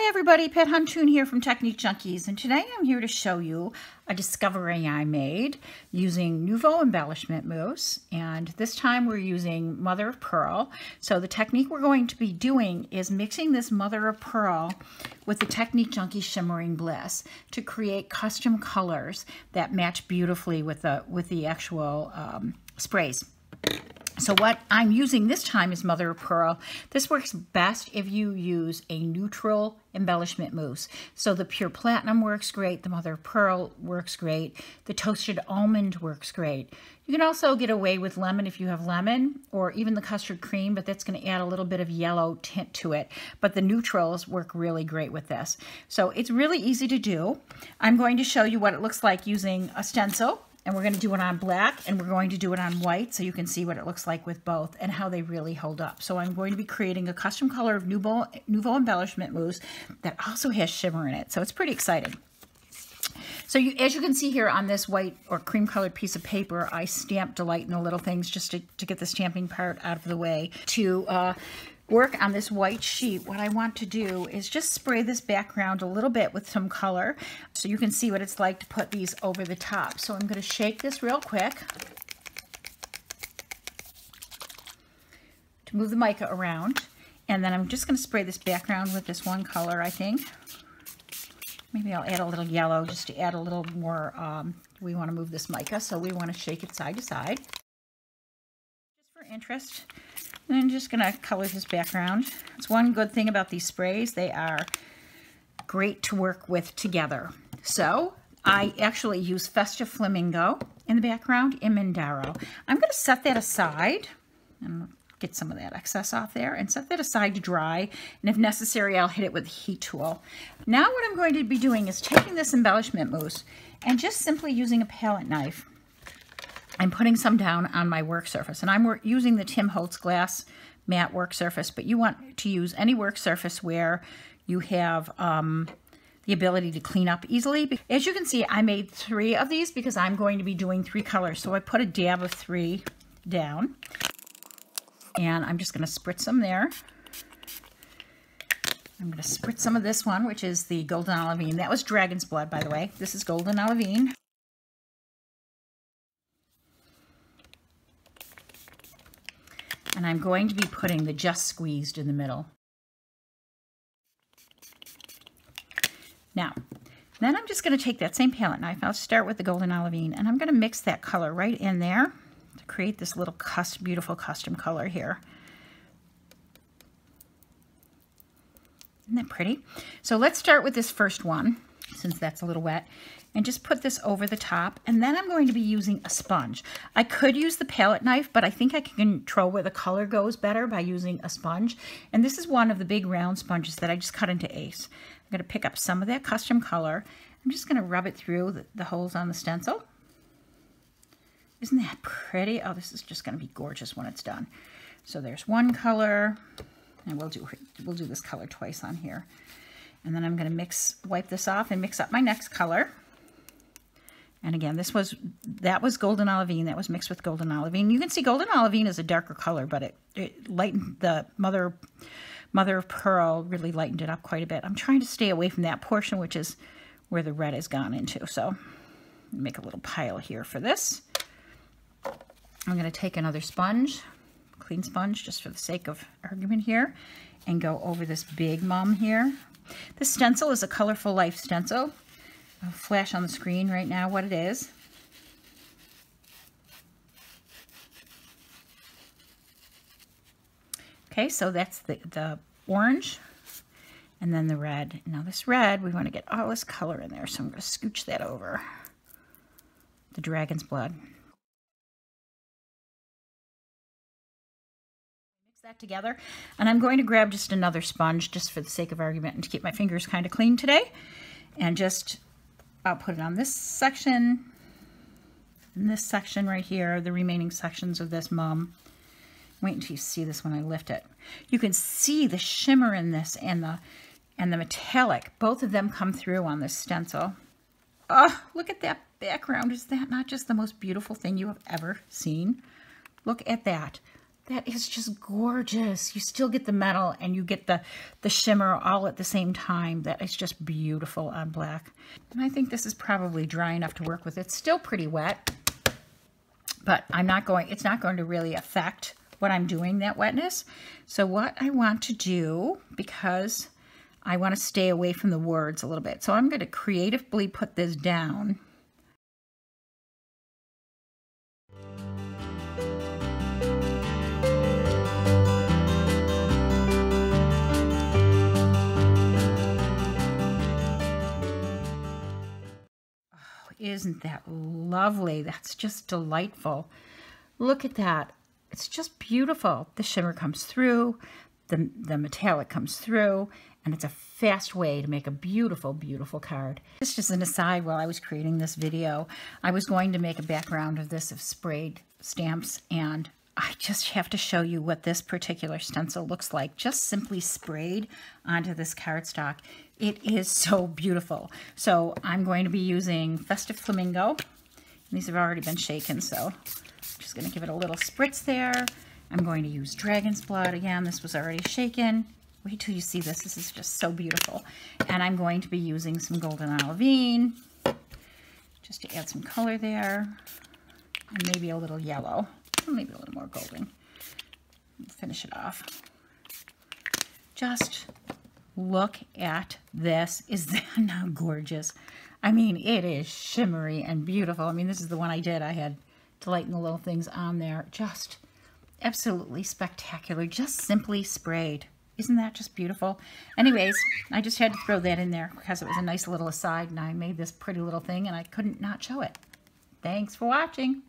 Hi everybody, Pet Huntoon here from Technique Junkies, and today I'm here to show you a discovery I made using Nouveau embellishment mousse, and this time we're using mother of pearl. So the technique we're going to be doing is mixing this mother of pearl with the Technique Junkie Shimmering Bliss to create custom colors that match beautifully with the actual sprays. So what I'm using this time is mother of pearl. This works best if you use a neutral embellishment mousse. So the pure platinum works great, the mother of pearl works great, the toasted almond works great. You can also get away with lemon if you have lemon, or even the custard cream, but that's going to add a little bit of yellow tint to it. But the neutrals work really great with this. So it's really easy to do. I'm going to show you what it looks like using a stencil. And we're going to do it on black, and we're going to do it on white, so you can see what it looks like with both and how they really hold up. So I'm going to be creating a custom color of Nouveau embellishment mousse that also has shimmer in it. So it's pretty exciting. So as you can see here on this white or cream colored piece of paper, I stamped Delight in the Little Things just to get the stamping part out of the way. To work on this white sheet, what I want to do is just spray this background a little bit with some color so you can see what it's like to put these over the top. So I'm going to shake this real quick to move the mica around, and then I'm just going to spray this background with this one color, I think. Maybe I'll add a little yellow just to add a little more. We want to move this mica, so we want to shake it side to side. Just for interest. And I'm just going to color this background. It's one good thing about these sprays. They are great to work with together. So I actually use Festive Flamingo in the background in Mindaro. I'm going to set that aside and get some of that excess off there and set that aside to dry. And if necessary, I'll hit it with a heat tool. Now what I'm going to be doing is taking this embellishment mousse and just simply using a palette knife. I'm putting some down on my work surface, and I'm using the Tim Holtz glass matte work surface, but you want to use any work surface where you have the ability to clean up easily. As you can see, I made 3 of these because I'm going to be doing 3 colors. So I put a dab of 3 down, and I'm just going to spritz them there. I'm going to spritz some of this one, which is the Golden Olivine. That was Dragon's Blood, by the way. This is Golden Olivine. And I'm going to be putting the Just Squeezed in the middle. Now, then I'm just going to take that same palette knife. I'll start with the Golden Olivine, and I'm going to mix that color right in there to create this little beautiful custom color here. Isn't that pretty? So let's start with this first one, since that's a little wet, and just put this over the top. And then I'm going to be using a sponge. I could use the palette knife, but I think I can control where the color goes better by using a sponge. And this is one of the big round sponges that I just cut into eighths. I'm going to pick up some of that custom color. I'm just going to rub it through the holes on the stencil. Isn't that pretty? Oh, this is just going to be gorgeous when it's done. So there's one color, and we'll do this color twice on here. And then I'm going to wipe this off and mix up my next color. And again, that was Golden Olivine. That was mixed with Golden Olivine. You can see Golden Olivine is a darker color, but it lightened the mother of pearl, really lightened it up quite a bit. I'm trying to stay away from that portion, which is where the red has gone into. So make a little pile here for this. I'm going to take another sponge, clean sponge, just for the sake of argument here, and go over this big mum here. This stencil is a Colorful Life stencil. I'll flash on the screen right now what it is. Okay, so that's the orange and then the red. Now this red, we want to get all this color in there, so I'm going to scooch that over. The Dragon's Blood. Mix that together, and I'm going to grab just another sponge just for the sake of argument and to keep my fingers kind of clean today. And I'll put it on this section, and this section right here, the remaining sections of this mum. Wait until you see this when I lift it. You can see the shimmer in this and the metallic. Both of them come through on this stencil. Oh, look at that background. Is that not just the most beautiful thing you have ever seen? Look at that. That is just gorgeous. You still get the metal and you get the shimmer all at the same time. That is just beautiful on black. And I think this is probably dry enough to work with. It's still pretty wet, but it's not going to really affect what I'm doing, that wetness. So what I want to do, because I want to stay away from the words a little bit, so I'm going to creatively put this down. Isn't that lovely? That's just delightful. Look at that. It's just beautiful. The shimmer comes through, the metallic comes through, and it's a fast way to make a beautiful, beautiful card. Just as an aside, while I was creating this video, I was going to make a background of this of sprayed stamps, and I just have to show you what this particular stencil looks like, just simply sprayed onto this cardstock. It is so beautiful. So I'm going to be using Festive Flamingo. These have already been shaken, so I'm just going to give it a little spritz there. I'm going to use Dragon's Blood. Again, this was already shaken. Wait till you see this. This is just so beautiful. And I'm going to be using some Golden Olivine just to add some color there. And maybe a little yellow. Maybe a little more golden. Finish it off. Just look at this. Is that not gorgeous? I mean, it is shimmery and beautiful. I mean, this is the one I did. I had Delight in the Little Things on there. Just absolutely spectacular. Just simply sprayed. Isn't that just beautiful? Anyways, I just had to throw that in there because it was a nice little aside, and I made this pretty little thing and I couldn't not show it. Thanks for watching.